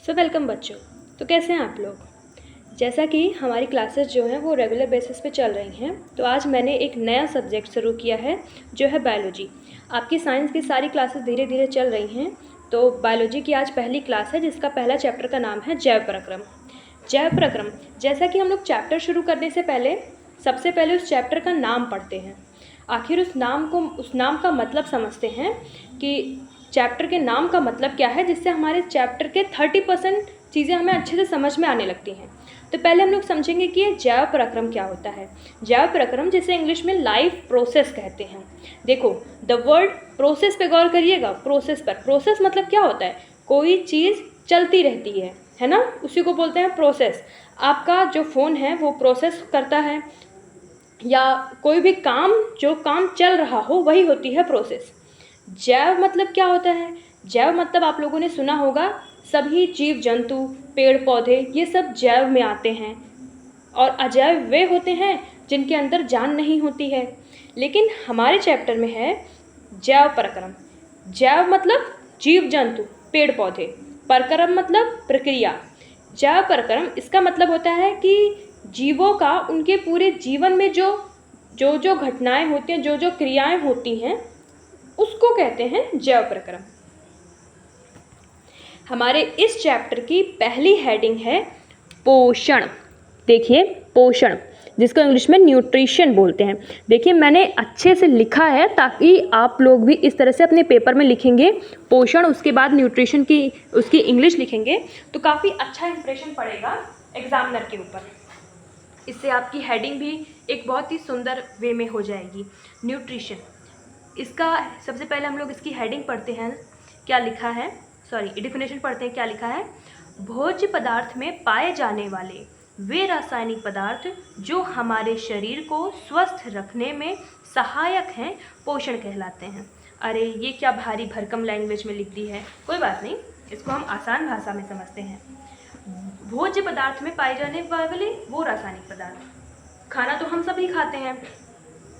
Welcome बच्चों। तो कैसे हैं आप लोग। जैसा कि हमारी क्लासेस जो हैं वो रेगुलर बेसिस पे चल रही हैं, तो आज मैंने एक नया सब्जेक्ट शुरू किया है जो है बायोलॉजी। आपकी साइंस की सारी क्लासेस धीरे धीरे चल रही हैं, तो बायोलॉजी की आज पहली क्लास है जिसका पहला चैप्टर का नाम है जैव प्रक्रम। जैव प्रक्रम, जैसा कि हम लोग चैप्टर शुरू करने से पहले सबसे पहले उस चैप्टर का नाम पढ़ते हैं। आखिर उस नाम का मतलब समझते हैं कि चैप्टर के नाम का मतलब क्या है, जिससे हमारे चैप्टर के 30% चीज़ें हमें अच्छे से समझ में आने लगती हैं। तो पहले हम लोग समझेंगे कि ये जैव प्रक्रम क्या होता है। जैव प्रक्रम, जिसे इंग्लिश में लाइफ प्रोसेस कहते हैं। देखो, द वर्ड प्रोसेस पे गौर करिएगा। प्रोसेस पर, प्रोसेस मतलब क्या होता है, कोई चीज़ चलती रहती है ना, उसी को बोलते हैं प्रोसेस। आपका जो फ़ोन है वो प्रोसेस करता है, या कोई भी जो काम चल रहा हो वही होती है प्रोसेस। जैव मतलब क्या होता है, जैव मतलब आप लोगों ने सुना होगा, सभी जीव जंतु, पेड़ पौधे, ये सब जैव में आते हैं। और अजैव वे होते हैं जिनके अंदर जान नहीं होती है। लेकिन हमारे चैप्टर में है जैव प्रक्रम। जैव मतलब जीव जंतु, पेड़ पौधे, प्रक्रम मतलब प्रक्रिया। जैव प्रक्रम, इसका मतलब होता है कि जीवों का उनके पूरे जीवन में जो जो घटनाएं होती हैं, जो क्रियाएं होती हैं, उसको कहते हैं जैव प्रक्रम। हमारे इस चैप्टर की पहली हेडिंग है पोषण। देखिए, पोषण, जिसको इंग्लिश में न्यूट्रिशन बोलते हैं। देखिए, मैंने अच्छे से लिखा है ताकि आप लोग भी इस तरह से अपने पेपर में लिखेंगे पोषण, उसके बाद न्यूट्रिशन की उसकी इंग्लिश लिखेंगे, तो काफ़ी अच्छा इंप्रेशन पड़ेगा एग्जामिनर के ऊपर। इससे आपकी हेडिंग भी एक बहुत ही सुंदर वे में हो जाएगी। न्यूट्रिशन, इसका सबसे पहले हम लोग इसकी हेडिंग पढ़ते हैं, क्या लिखा है, डेफिनेशन पढ़ते हैं, क्या लिखा है। भोज्य पदार्थ में पाए जाने वाले वे रासायनिक पदार्थ जो हमारे शरीर को स्वस्थ रखने में सहायक हैं, पोषण कहलाते हैं। अरे, ये क्या भारी भरकम लैंग्वेज में लिख दी है, कोई बात नहीं, इसको हम आसान भाषा में समझते हैं। भोज्य पदार्थ में पाए जाने वाले वो रासायनिक पदार्थ, खाना तो हम सभी खाते हैं,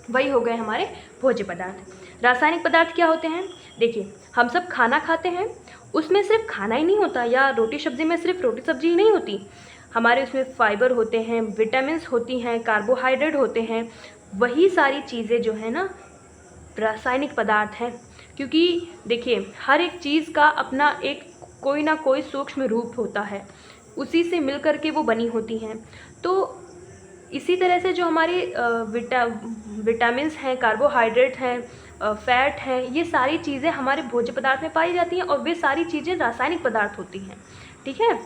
वही हो गए हमारे भोज्य पदार्थ। रासायनिक पदार्थ क्या होते हैं, देखिए, हम सब खाना खाते हैं, उसमें सिर्फ खाना ही नहीं होता, या रोटी सब्जी में सिर्फ रोटी सब्जी ही नहीं होती, हमारे उसमें फाइबर होते हैं, विटामिन्स होती हैं, कार्बोहाइड्रेट होते हैं, वही सारी चीज़ें जो है ना रासायनिक पदार्थ हैं। क्योंकि देखिए, हर एक चीज़ का अपना एक कोई ना कोई सूक्ष्म रूप होता है, उसी से मिल कर के वो बनी होती हैं। तो इसी तरह से जो हमारे विटामिन्स हैं, कार्बोहाइड्रेट हैं, फैट हैं, ये सारी चीज़ें हमारे भोज्य पदार्थ में पाई जाती हैं, और वे सारी चीज़ें रासायनिक पदार्थ होती हैं। ठीक है,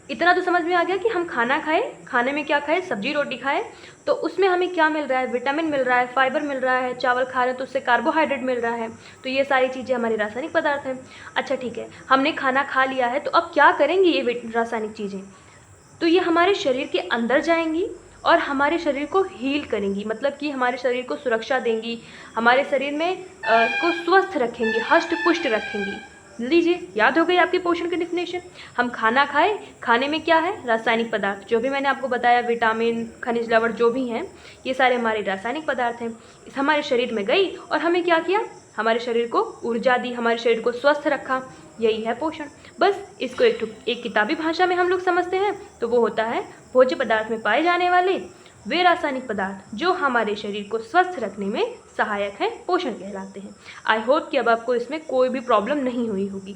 इतना तो समझ में आ गया कि हम खाना खाएं, खाने में क्या खाएं, सब्जी रोटी खाएं, तो उसमें हमें क्या मिल रहा है, विटामिन मिल रहा है, फाइबर मिल रहा है, चावल खा रहे हैं तो उससे कार्बोहाइड्रेट मिल रहा है, तो ये सारी चीज़ें हमारे रासायनिक पदार्थ हैं। अच्छा ठीक है, हमने खाना खा लिया है, तो अब क्या करेंगी ये रासायनिक चीज़ें, तो ये हमारे शरीर के अंदर जाएंगी और हमारे शरीर को हील करेंगी, मतलब कि हमारे शरीर को सुरक्षा देंगी, हमारे शरीर में को स्वस्थ रखेंगी, हष्ट पुष्ट रखेंगी। लीजिए, याद हो गई आपकी पोषण की डेफिनेशन। हम खाना खाएं, खाने में क्या है, रासायनिक पदार्थ, जो भी मैंने आपको बताया, विटामिन, खनिज लवण जो भी हैं, ये सारे हमारे रासायनिक पदार्थ हैं। इस हमारे शरीर में गई और हमें क्या किया, हमारे शरीर को ऊर्जा दी, हमारे शरीर को स्वस्थ रखा, यही है पोषण। बस इसको एक किताबी भाषा में हम लोग समझते हैं, तो वो होता है भोज्य पदार्थ में पाए जाने वाले वे रासायनिक पदार्थ जो हमारे शरीर को स्वस्थ रखने में सहायक हैं, पोषण कहलाते हैं। आई होप कि अब आपको इसमें कोई भी प्रॉब्लम नहीं हुई होगी।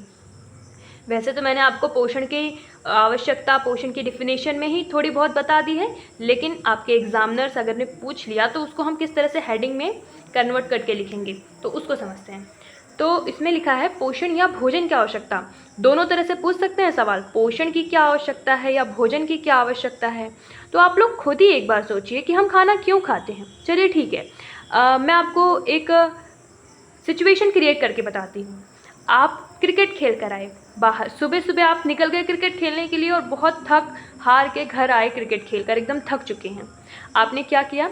वैसे तो मैंने आपको पोषण की आवश्यकता, पोषण की डिफिनेशन में ही थोड़ी बहुत बता दी है, लेकिन आपके एग्जामिनर्स अगर ने पूछ लिया तो उसको हम किस तरह से हेडिंग में कन्वर्ट करके लिखेंगे, तो उसको समझते हैं। तो इसमें लिखा है पोषण या भोजन की आवश्यकता, दोनों तरह से पूछ सकते हैं सवाल, पोषण की क्या आवश्यकता है या भोजन की क्या आवश्यकता है। तो आप लोग खुद ही एक बार सोचिए कि हम खाना क्यों खाते हैं। चलिए ठीक है, मैं आपको एक सिचुएशन क्रिएट करके बताती हूँ। आप क्रिकेट खेल कर आए बाहर, सुबह सुबह आप निकल गए क्रिकेट खेलने के लिए और बहुत थक हार के घर आए, क्रिकेट खेलकर एकदम थक चुके हैं। आपने क्या किया,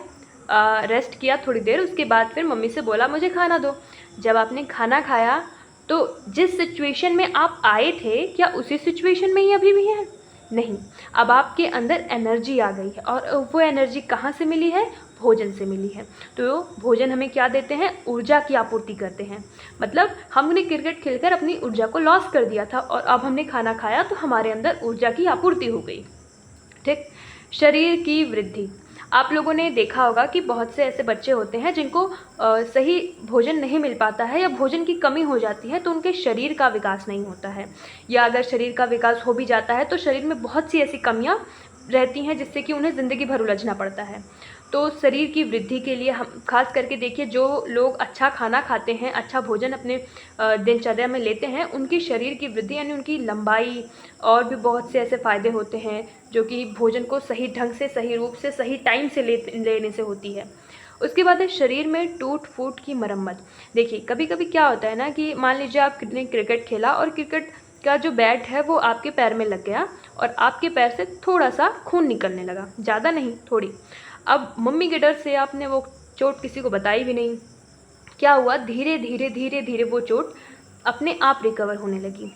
रेस्ट किया थोड़ी देर, उसके बाद फिर मम्मी से बोला मुझे खाना दो। जब आपने खाना खाया तो जिस सिचुएशन में आप आए थे, क्या उसी सिचुएशन में ही अभी भी हैं? नहीं, अब आपके अंदर एनर्जी आ गई है, और वो एनर्जी कहाँ से मिली है, भोजन से मिली है। तो भोजन हमें क्या देते हैं, ऊर्जा की आपूर्ति करते हैं। मतलब हमने क्रिकेट खेलकर अपनी ऊर्जा को लॉस कर दिया था और अब हमने खाना खाया तो हमारे अंदर ऊर्जा की आपूर्ति हो गई। ठीक। शरीर की वृद्धि, आप लोगों ने देखा होगा कि बहुत से ऐसे बच्चे होते हैं जिनको सही भोजन नहीं मिल पाता है या भोजन की कमी हो जाती है तो उनके शरीर का विकास नहीं होता है, या अगर शरीर का विकास हो भी जाता है तो शरीर में बहुत सी ऐसी कमियां रहती हैं जिससे कि उन्हें ज़िंदगी भर उलझना पड़ता है। तो शरीर की वृद्धि के लिए हम खास करके देखिए, जो लोग अच्छा खाना खाते हैं, अच्छा भोजन अपने दिनचर्या में लेते हैं, उनकी शरीर की वृद्धि यानी उनकी लंबाई और भी बहुत से ऐसे फ़ायदे होते हैं जो कि भोजन को सही ढंग से, सही रूप से, सही टाइम से लेने से होती है। उसके बाद है शरीर में टूट फूट की मरम्मत। देखिए कभी कभी क्या होता है ना कि मान लीजिए आपने क्रिकेट खेला और क्रिकेट का जो बैट है वो आपके पैर में लग गया और आपके पैर से थोड़ा सा खून निकलने लगा, ज़्यादा नहीं, थोड़ी। अब मम्मी के डर से आपने वो चोट किसी को बताई भी नहीं। क्या हुआ, धीरे धीरे धीरे धीरे वो चोट अपने आप रिकवर होने लगी।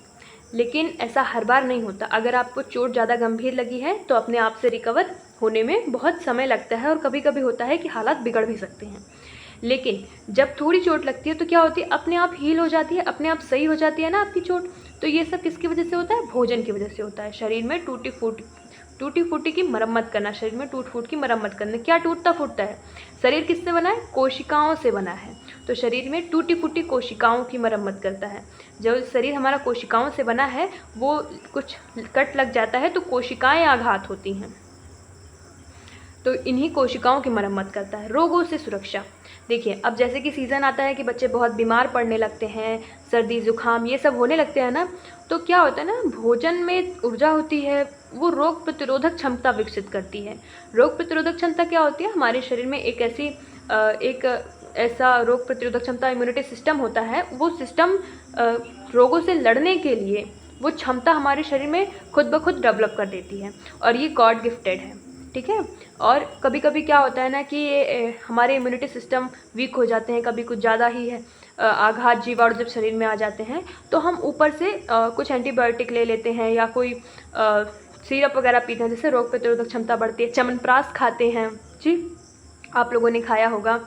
लेकिन ऐसा हर बार नहीं होता। अगर आपको चोट ज़्यादा गंभीर लगी है तो अपने आप से रिकवर होने में बहुत समय लगता है और कभी कभी होता है कि हालात बिगड़ भी सकते हैं। लेकिन जब थोड़ी चोट लगती है तो क्या होती है, अपने आप हील हो जाती है, अपने आप सही हो जाती है ना आपकी चोट। तो ये सब किसकी वजह से होता है, भोजन की वजह से होता है। शरीर में टूटी फूटी की मरम्मत करना, शरीर में टूट फूट की मरम्मत करना। क्या टूटता फूटता है, शरीर किससे बना है, कोशिकाओं से बना है। तो शरीर में टूटी फूटी कोशिकाओं की मरम्मत करता है। जब शरीर हमारा कोशिकाओं से बना है, वो कुछ कट लग जाता है तो कोशिकाएं आघात होती हैं, तो इन्हीं कोशिकाओं की मरम्मत करता है। रोगों से सुरक्षा, देखिए अब जैसे कि सीज़न आता है कि बच्चे बहुत बीमार पड़ने लगते हैं, सर्दी जुकाम ये सब होने लगते हैं ना, तो क्या होता है ना, भोजन में ऊर्जा होती है, वो रोग प्रतिरोधक क्षमता विकसित करती है। रोग प्रतिरोधक क्षमता क्या होती है, हमारे शरीर में एक ऐसा रोग प्रतिरोधक क्षमता, इम्यूनिटी सिस्टम होता है। वो सिस्टम रोगों से लड़ने के लिए वो क्षमता हमारे शरीर में खुद ब खुद डेवलप कर देती है और ये गॉड गिफ्टेड है। ठीक है। और कभी कभी क्या होता है ना कि ये हमारे इम्यूनिटी सिस्टम वीक हो जाते हैं, कभी कुछ ज़्यादा ही है आघात जीवाणु जब शरीर में आ जाते हैं तो हम ऊपर से कुछ एंटीबायोटिक ले लेते हैं या कोई सिरप वगैरह पीते हैं जिससे रोग प्रतिरोधक क्षमता बढ़ती है। च्यवनप्राश खाते हैं, जी आप लोगों ने खाया होगा।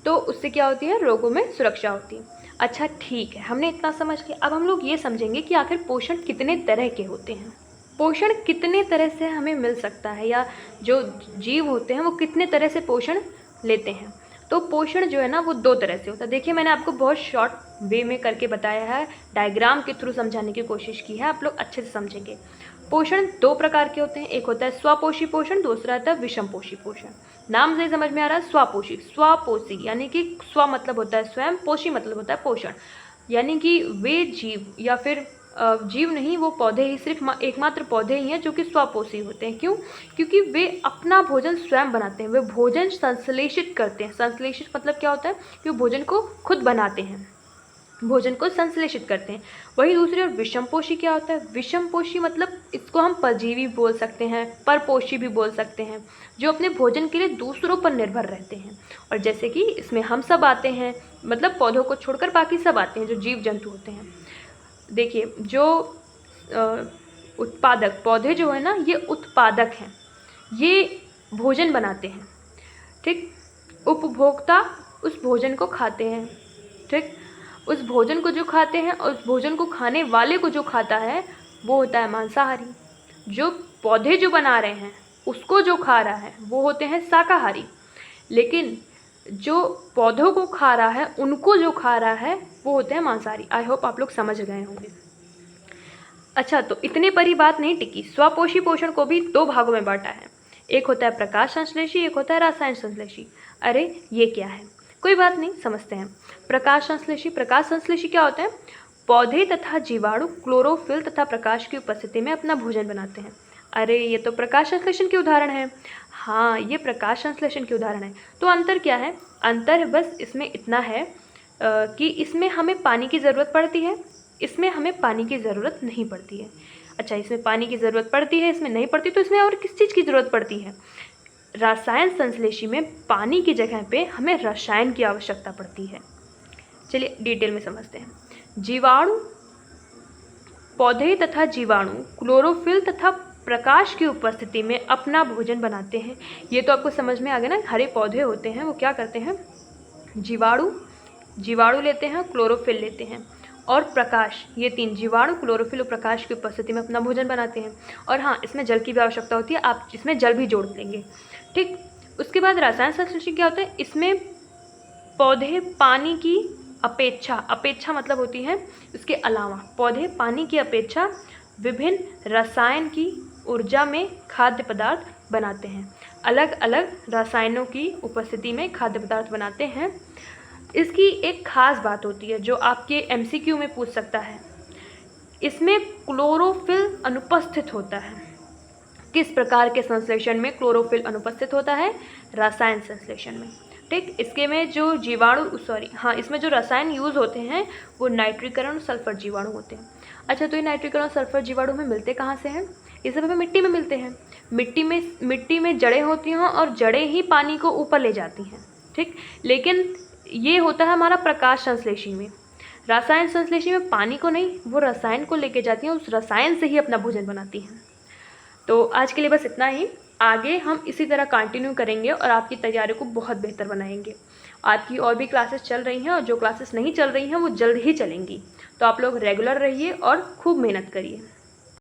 तो उससे क्या होती है, रोगों में सुरक्षा होती है। अच्छा ठीक है, हमने इतना समझ लिया। अब हम लोग ये समझेंगे कि आखिर पोषण कितने तरह के होते हैं, पोषण कितने तरह से हमें मिल सकता है, या जो जीव होते हैं वो कितने तरह से पोषण लेते हैं। तो पोषण जो है ना वो 2 तरह से होता है। देखिए मैंने आपको बहुत शॉर्ट वे में करके बताया है, डायग्राम के थ्रू समझाने की कोशिश की है, आप लोग अच्छे से समझेंगे। पोषण 2 प्रकार के होते हैं, एक होता है स्वपोषी पोषण, दूसरा होता है विषमपोषी पोषण। नाम से समझ में आ रहा है, स्वपोषी, स्वपोषी यानी कि स्व मतलब होता है स्वयं, पोषी मतलब होता है पोषण, यानी कि वे जीव या फिर जीव नहीं, वो पौधे ही, सिर्फ एकमात्र पौधे ही हैं जो कि स्वपोषी होते हैं। क्यों? क्योंकि वे अपना भोजन स्वयं बनाते हैं, वे भोजन संश्लेषित करते हैं। संश्लेषित मतलब क्या होता है कि वो भोजन को खुद बनाते हैं, भोजन को संश्लेषित करते हैं। वही दूसरी ओर विषमपोषी क्या होता है, विषमपोषी मतलब इसको हम परजीवी बोल सकते हैं, परपोषी भी बोल सकते हैं, जो अपने भोजन के लिए दूसरों पर निर्भर रहते हैं। और जैसे कि इसमें हम सब आते हैं, मतलब पौधों को छोड़कर बाकी सब आते हैं जो जीव जंतु होते हैं। देखिए जो उत्पादक पौधे जो है ना, ये उत्पादक हैं, ये भोजन बनाते हैं। ठीक। उपभोक्ता उस भोजन को खाते हैं। ठीक। उस भोजन को जो खाते हैं और उस भोजन को खाने वाले को जो खाता है वो होता है मांसाहारी। जो पौधे जो बना रहे हैं उसको जो खा रहा है वो होते हैं शाकाहारी। लेकिन जो पौधों को खा रहा है, उनको जो खा रहा है वो होते हैं मांसाहारी। आई होप आप लोग समझ गए होंगे। अच्छा, तो इतने पर ही बात नहीं टिकी। स्वपोषी पोषण को भी 2 भागों में बांटा है, एक होता है प्रकाश संश्लेषी, एक होता है रसायन संश्लेषी। अरे ये क्या है, कोई बात नहीं, समझते हैं। प्रकाश संश्लेषी क्या होता है, पौधे तथा जीवाणु क्लोरोफिल तथा प्रकाश की उपस्थिति में अपना भोजन बनाते हैं। अरे ये तो प्रकाश संश्लेषण के उदाहरण है। हाँ, ये प्रकाश संश्लेषण के उदाहरण है। तो अंतर क्या है, अंतर बस इसमें इतना है कि इसमें हमें पानी की ज़रूरत पड़ती है, इसमें हमें पानी की ज़रूरत नहीं पड़ती है। अच्छा, इसमें पानी की ज़रूरत पड़ती है, इसमें नहीं पड़ती, तो इसमें और किस चीज़ की ज़रूरत पड़ती है। रसायन संश्लेषी में पानी की जगह पे हमें रसायन की आवश्यकता पड़ती है। चलिए डिटेल में समझते हैं। जीवाणु, पौधे तथा जीवाणु क्लोरोफिल तथा प्रकाश की उपस्थिति में अपना भोजन बनाते हैं। ये तो आपको समझ में आ गया ना, हरे पौधे होते हैं वो क्या करते हैं, जीवाणु लेते हैं, क्लोरोफिल लेते हैं और प्रकाश, ये तीन जीवाणु, क्लोरोफिल और प्रकाश की उपस्थिति में अपना भोजन बनाते हैं। और हाँ, इसमें जल की भी आवश्यकता होती है, आप इसमें जल भी जोड़ देंगे, ठीक। उसके बाद रसायन संश्लेषण क्या होता है, इसमें पौधे पानी की अपेक्षा मतलब होती है उसके अलावा, पौधे पानी की अपेक्षा विभिन्न रसायन की ऊर्जा में खाद्य पदार्थ बनाते हैं, अलग अलग रसायनों की उपस्थिति में खाद्य पदार्थ बनाते हैं। इसकी एक खास बात होती है जो आपके एमसीक्यू में पूछ सकता है, इसमें क्लोरोफिल अनुपस्थित होता है। किस प्रकार के संश्लेषण में क्लोरोफिल अनुपस्थित होता है, रसायन संश्लेषण में, ठीक। इसके में जो इसमें जो रसायन यूज़ होते हैं वो नाइट्रीकरण और सल्फर जीवाणु होते हैं। अच्छा, तो ये नाइट्रीकरण और सल्फर जीवाणु में मिलते कहाँ से हैं, ये सब हमें मिट्टी में मिलते हैं। मिट्टी में जड़ें होती हैं और जड़ें ही पानी को ऊपर ले जाती हैं, ठीक। लेकिन ये होता है हमारा प्रकाश संश्लेषी में, रसायन संश्लेषी में पानी को नहीं, वो रसायन को लेके जाती हैं, उस रसायन से ही अपना भोजन बनाती हैं। तो आज के लिए बस इतना ही, आगे हम इसी तरह कंटिन्यू करेंगे और आपकी तैयारी को बहुत बेहतर बनाएंगे। आपकी और भी क्लासेस चल रही हैं और जो क्लासेस नहीं चल रही हैं वो जल्द ही चलेंगी, तो आप लोग रेगुलर रहिए और खूब मेहनत करिए।